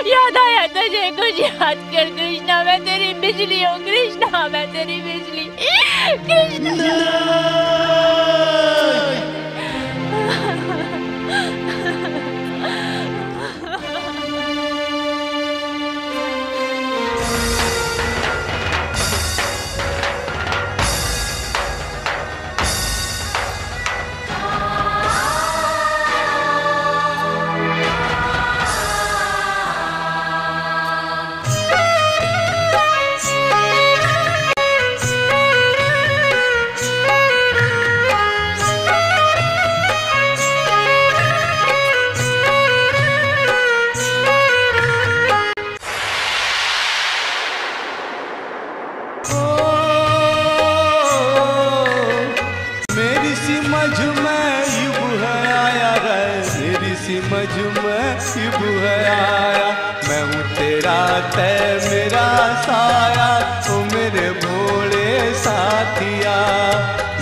याद आया तुझे कुछ याद कर कृष्णा, मैं तेरी बिजली हूँ कृष्णा, मैं तेरी बिजली कृष्णा। मैं हूँ तेरा तय मेरा साया, ओ मेरे भोले साथिया।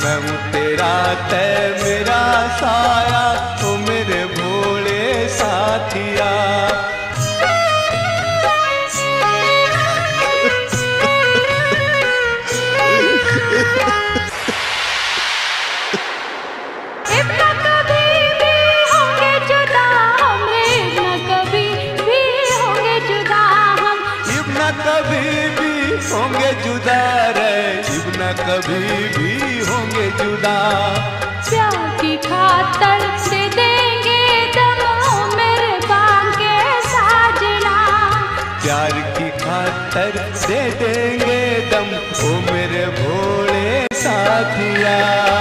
मैं हूँ तेरा तय मेरा साया, ओ मेरे भोले साथिया। कभी भी होंगे जुदा रे, इब्ना कभी भी होंगे जुदा। प्यार की खातर दे देंगे दम मेरे बांके साजना। प्यार की खातर दे देंगे दम ओ मेरे भोले साथिया।